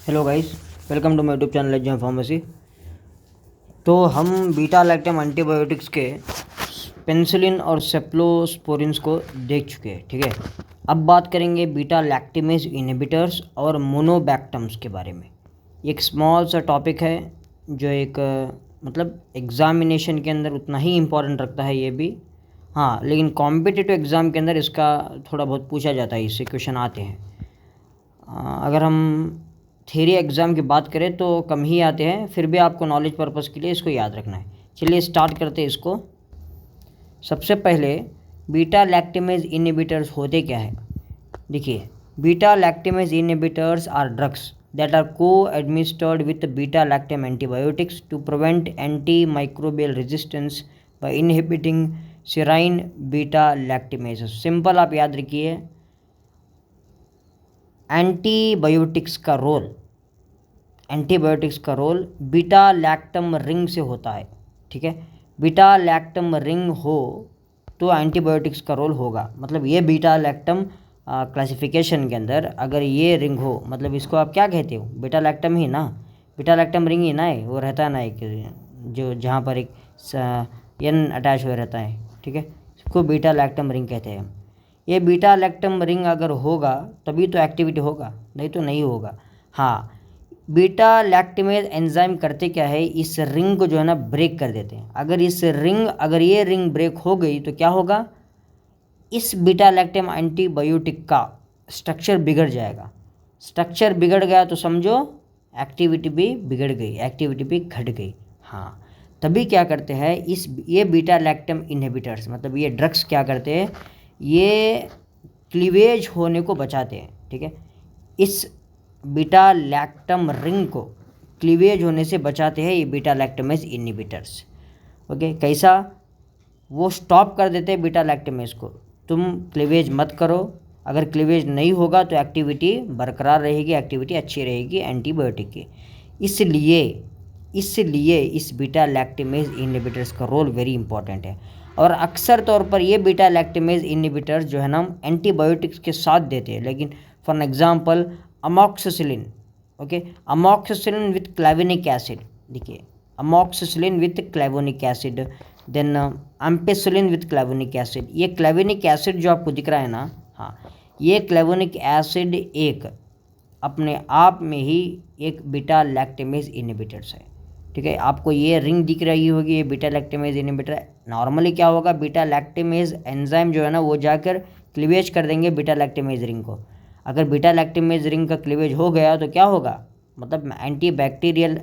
Hello guys, welcome to my YouTube channel एजेम pharmacy. तो हम बीटा लैक्टम एंटीबायोटिक्स के पेनिसिलिन और सेफ्लोस्पोरिन्स को देख चुके हैं। ठीक है, अब बात करेंगे बीटा लैक्टिमेज इनहिबिटर्स और मोनोबैक्टम्स के बारे में। एक स्मॉल सा टॉपिक है जो एक मतलब एग्ज़ामिनेशन के अंदर उतना ही इम्पोर्टेंट रखता है ये भी। हाँ, लेकिन कॉम्पिटिटिव एग्ज़ाम के अंदर इसका थोड़ा बहुत पूछा जाता है, इससे क्वेश्चन आते हैं। अगर हम थ्योरी एग्ज़ाम की बात करें तो कम ही आते हैं, फिर भी आपको नॉलेज पर्पज़ के लिए इसको याद रखना है। चलिए स्टार्ट करते हैं इसको। सबसे पहले बीटा लैक्टिमेज इनहिबिटर्स होते क्या है। देखिए, beta lactamase inhibitors are drugs that are co administered with beta lactam antibiotics to prevent anti microbial resistance by inhibiting serine beta lactamase. Simple आप याद रखिए, एंटीबायोटिक्स का रोल बीटा लैक्टम रिंग से होता है। ठीक है, बीटा लैक्टम रिंग हो तो एंटीबायोटिक्स का रोल होगा। मतलब ये बीटा लैक्टम क्लासिफिकेशन के अंदर अगर ये रिंग हो, मतलब इसको आप क्या कहते हो, बीटा लैक्टम ही ना, बीटा लैक्टम रिंग ही ना है। वो रहता है ना एक जो जहाँ पर एक एन अटैच हुआ रहता है। ठीक है, इसको बीटा लैक्टम रिंग कहते हैं। ये बीटा लैक्टम रिंग अगर होगा तभी तो एक्टिविटी होगा, नहीं तो नहीं होगा। हाँ, बीटा लैक्टिमेज एंजाइम करते क्या है, इस रिंग को जो है ना ब्रेक कर देते हैं। अगर ये रिंग ब्रेक हो गई तो क्या होगा, इस बीटा लैक्टम एंटीबायोटिक का स्ट्रक्चर बिगड़ जाएगा। स्ट्रक्चर बिगड़ गया तो समझो एक्टिविटी भी बिगड़ गई, एक्टिविटी भी घट गई। हाँ, तभी क्या करते हैं ये बीटा लैक्टम इनहिबिटर्स, मतलब ये ड्रग्स क्या करते हैं, ये क्लीवेज होने को बचाते हैं। ठीक है, इस बीटा लैक्टम रिंग को क्लीवेज होने से बचाते हैं ये बीटा लैक्टमेज इनहिबिटर्स। ओके, कैसा, वो स्टॉप कर देते हैं बीटा लैक्टमेज को, तुम क्लीवेज मत करो। अगर क्लीवेज नहीं होगा तो एक्टिविटी बरकरार रहेगी, एक्टिविटी अच्छी रहेगी एंटीबायोटिक की। इसलिए इस बीटा लैक्टमेज इनहिबिटर्स का रोल वेरी इंपॉर्टेंट है। और अक्सर तौर पर ये बीटा लैक्टमेज इनहिबिटर्स जो है ना एंटीबायोटिक्स के साथ देते हैं। लेकिन for example amoxicillin, okay, amoxicillin with clavulanic acid, देखिए amoxicillin with clavulanic acid, then ampicillin with clavulanic acid. ये क्लेवेनिक एसिड जो आपको दिख रहा है ना, हाँ, ये क्लेवेनिक एसिड एक अपने आप में ही एक बीटा लैक्टमेज इनहिबिटर्स है। ठीक है, आपको ये रिंग दिख रही होगी, ये बीटा लैक्टमेज इनहिबिटर है। नॉर्मली क्या होगा, बीटा लैक्टमेज एंजाइम जो है ना वो जाकर क्लीवेज कर देंगे बीटा लैक्टमेज रिंग को। अगर बीटा लैक्टमेज रिंग का क्लीवेज हो गया तो क्या होगा, मतलब एंटीबैक्टीरियल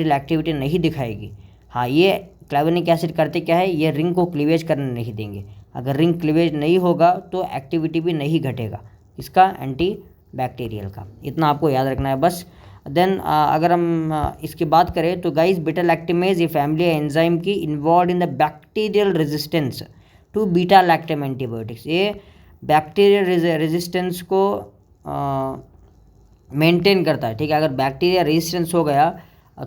एक्टिविटी नहीं दिखाएगी। हाँ, ये क्लेवेनिक एसिड करते क्या है, ये रिंग को क्लीवेज करने नहीं देंगे। अगर रिंग क्लीवेज नहीं होगा तो एक्टिविटी भी नहीं घटेगा, इसका एंटी बैक्टीरियल का। इतना आपको याद रखना है बस। देन अगर हम इसकी बात करें तो गाइस, बीटा लैक्टिमेज ये फैमिली एंजाइम की involve in the bacterial resistance to beta lactam antibiotics. ये बैक्टीरियल रेजिस्टेंस को मेंटेन करता है। ठीक है, अगर बैक्टीरिया रेजिस्टेंस हो गया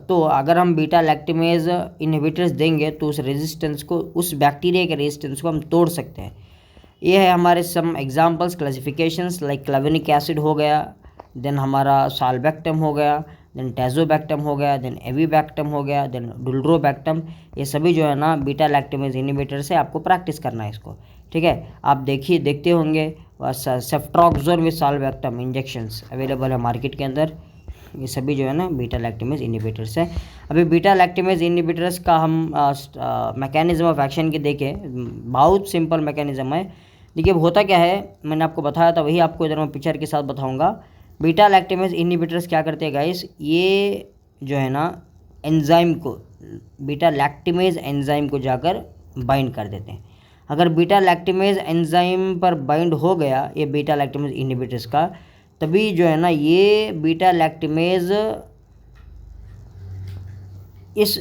तो अगर हम बीटा लैक्टिमेज इनहिबिटर्स देंगे तो उस रेजिस्टेंस को, उस बैक्टीरिया के रेजिस्टेंस को हम तोड़ सकते हैं। ये है हमारे some examples, classifications like clavulanic acid हो गया, देन हमारा साल्बैक्टम हो गया, देन टैजोबैक्टम हो गया, देन एवीबैक्टम हो गया, देन डुल्ड्रोबैक्टम। ये सभी जो है ना बीटा लैक्टमेज इनहिबिटर से आपको प्रैक्टिस करना है इसको। ठीक है, आप देखते होंगे सेफ्ट्रॉक्सोन विद साल्बैक्टम इंजेक्शंस अवेलेबल है मार्केट के अंदर। ये सभी जो है ना बीटा लैक्टमेज इनहिबिटर्स है। अभी बीटा लैक्टमेज इनहिबिटर्स का हम मैकेनिज्म ऑफ एक्शन के देखें, बहुत सिंपल मैकेनिज्म है। देखिए, होता क्या है, मैंने आपको बताया था वही आपको इधर मैं पिक्चर के साथ बताऊंगा। बीटा लैक्टमेज इनहिबिटर्स क्या करते हैं गाइस, ये जो है ना एंजाइम को, बीटा लैक्टमेज एंजाइम को जाकर बाइंड कर देते हैं। अगर बीटा लैक्टमेज एंजाइम पर बाइंड हो गया ये बीटा लैक्टमेज इनहिबिटर्स का, तभी जो है ना ये बीटा लैक्टमेज इस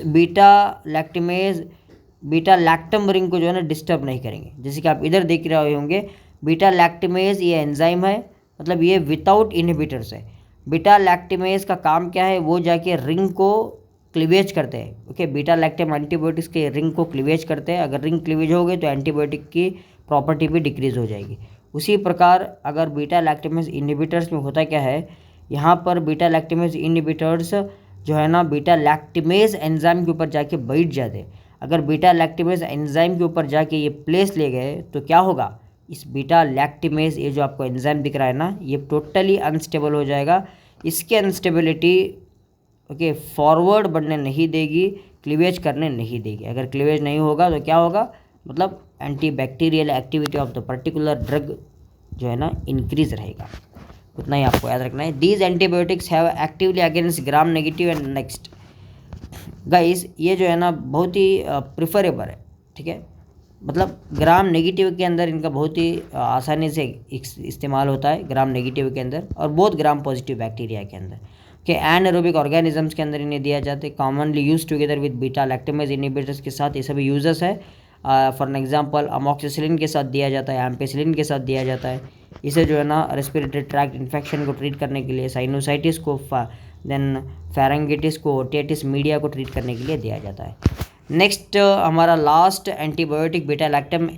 बीटा लैक्टम रिंग को जो है ना डिस्टर्ब नहीं करेंगे। जैसे कि आप इधर देख रहे होंगे, बीटा लैक्टमेज ये एंजाइम है, मतलब ये विदाउट इनहिबिटर्स है। बीटा लैक्टमेज का काम क्या है, वो जाके रिंग को क्लीवेज करते हैं। ओके, बीटा लैक्टम एंटीबायोटिक्स के रिंग को क्लीवेज करते हैं। अगर रिंग क्लीवेज हो गई तो एंटीबायोटिक की प्रॉपर्टी भी डिक्रीज हो जाएगी। उसी प्रकार अगर बीटा लैक्टमेज इनहिबिटर्स में होता क्या है, यहाँ पर बीटा लैक्टेमेज इनहिबिटर्स जो है ना बीटा लैक्टेमेज एंजाइम के ऊपर जाके बैठ जाते। अगर बीटा लैक्टेमेज एंजाइम के ऊपर जाके ये प्लेस ले गए तो क्या होगा, इस बीटा लैक्टेमेज ये जो आपको एंजाइम दिख रहा है ना, ये टोटली अनस्टेबल हो जाएगा। इसके अनस्टेबिलिटी ओके फॉरवर्ड बढ़ने नहीं देगी, क्लीवेज करने नहीं देगी। अगर क्लीवेज नहीं होगा तो क्या होगा, मतलब antibacterial activity of the particular drug जो है ना इंक्रीज रहेगा। उतना ही आपको याद रखना है। These antibiotics have actively against gram negative and next guys, ये जो है ना बहुत ही प्रिफरेबल है, ठीक है। मतलब ग्राम नेगेटिव के अंदर इनका बहुत ही आसानी से इस्तेमाल होता है, ग्राम नेगेटिव के अंदर और बहुत ग्राम पॉजिटिव बैक्टीरिया के अंदर के एनारोबिक ऑर्गेनिजम्स के अंदर इन्हें दिया जाता है। Commonly use together with beta lactamase inhibitors के साथ ये सभी यूजेस है। फॉर एन एग्जांपल अमोक्सिसिलिन के साथ दिया जाता है, एम्पेसिलिन के साथ दिया जाता है। इसे जो है ना रेस्पिरेटरी ट्रैक्ट इन्फेक्शन को ट्रीट करने के लिए, साइनोसाइटिस को, देन फेरेंगिटिस को, ओटिटिस मीडिया को ट्रीट करने के लिए दिया जाता है। नेक्स्ट हमारा last antibiotic beta lactam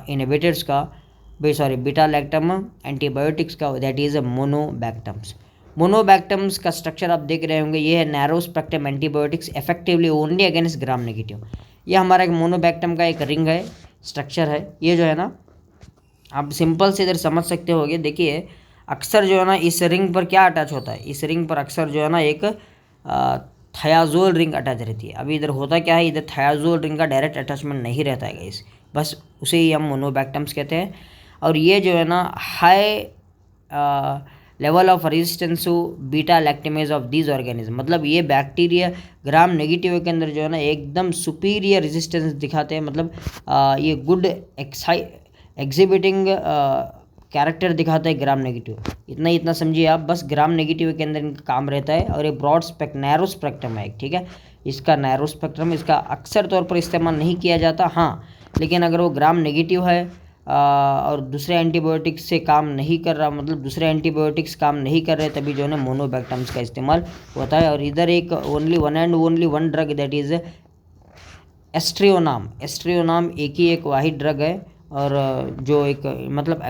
inhibitors का बीटा लैक्टम एंटीबायोटिक्स का, दैट इज़ मोनोबैक्टम्स। मोनोबैक्टम्स का स्ट्रक्चर आप देख रहे होंगे, ये है narrow spectrum antibiotics effectively only against gram negative. ये हमारा एक मोनोबैक्टम का एक रिंग है, स्ट्रक्चर है। ये जो है ना आप सिंपल से इधर समझ सकते होगे। देखिए अक्सर जो है ना इस रिंग पर क्या अटैच होता है, इस रिंग पर अक्सर जो है ना एक थायाजोल रिंग अटैच रहती है। अभी इधर होता क्या है, इधर थायाजोल रिंग का डायरेक्ट अटैचमेंट नहीं रहता है गाइस, बस उसे ही हम मोनोबैक्टम्स कहते हैं। और ये जो है ना high level of resistance to beta lactamase of these organism, मतलब ये बैक्टीरिया ग्राम नेगेटिव के अंदर जो है ना एकदम सुपीरियर रेजिस्टेंस दिखाते हैं। मतलब ये गुड एग्जिबिटिंग कैरेक्टर दिखाता है ग्राम नेगेटिव। इतना समझिए आप, बस ग्राम नेगेटिव के अंदर इनका काम रहता है। और ये नैरो स्पेक्ट्रम है, ठीक है। इसका नैरो स्पेक्ट्रम, इसका अक्सर तौर पर इस्तेमाल नहीं किया जाता, हाँ, लेकिन अगर वो ग्राम नेगेटिव है और दूसरे एंटीबायोटिक्स से काम नहीं कर रहा, मतलब दूसरे एंटीबायोटिक्स काम नहीं कर रहे, तभी जो है ना मोनोबैक्टम्स का इस्तेमाल होता है। और इधर एक only one drug that is aztreonam एक ही एक वाहिद ड्रग है, और जो एक मतलब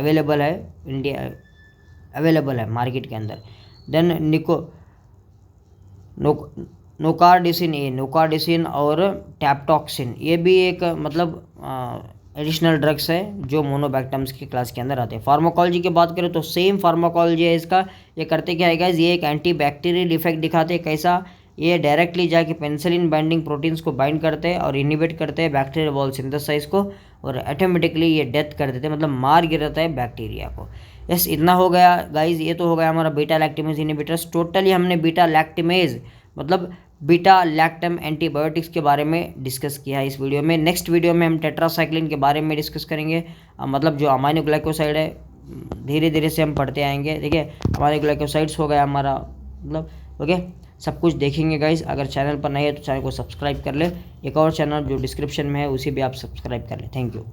अवेलेबल है मार्केट के अंदर। देन नोकार्डिसिन और टैप्टॉक्सिन, ये भी एक मतलब एडिशनल ड्रग्स है जो मोनोबैक्टम्स की क्लास के अंदर आते हैं। फार्माकोलॉजी की बात करें तो सेम फार्माकोलॉजी है इसका। ये करते क्या है गाइस, ये एक एंटी बैक्टीरियल इफेक्ट दिखाते हैं। कैसा, ये डायरेक्टली जाके पेनिसिलिन बाइंडिंग प्रोटीन्स को बाइंड करते हैं और इनिबिट करते हैं बैक्टीरियल वॉल सिंथेसाइज को, और ऑटोमेटिकली ये डेथ कर देते हैं, मतलब मार गिराता है बैक्टीरिया को। यस, इतना हो गया गाइज, ये तो हो गया हमारा बीटा लैक्टेमेज इनहिबिटर्स। टोटली हमने बीटा लैक्टेमेज मतलब बीटा लैक्टम एंटीबायोटिक्स के बारे में डिस्कस किया है इस वीडियो में। नेक्स्ट वीडियो में हम टेट्रासाइक्लिन के बारे में डिस्कस करेंगे, मतलब जो अमाइनो ग्लाइकोसाइड है, धीरे धीरे से हम पढ़ते आएंगे। ठीक है, अमाइनो ग्लाइकोसाइड्स हो गया हमारा, मतलब ओके, सब कुछ देखेंगे गाइज। अगर चैनल पर नहीं है तो चैनल को सब्सक्राइब कर ले। एक और चैनल जो डिस्क्रिप्शन में है उसे भी आप सब्सक्राइब कर ले। Thank you.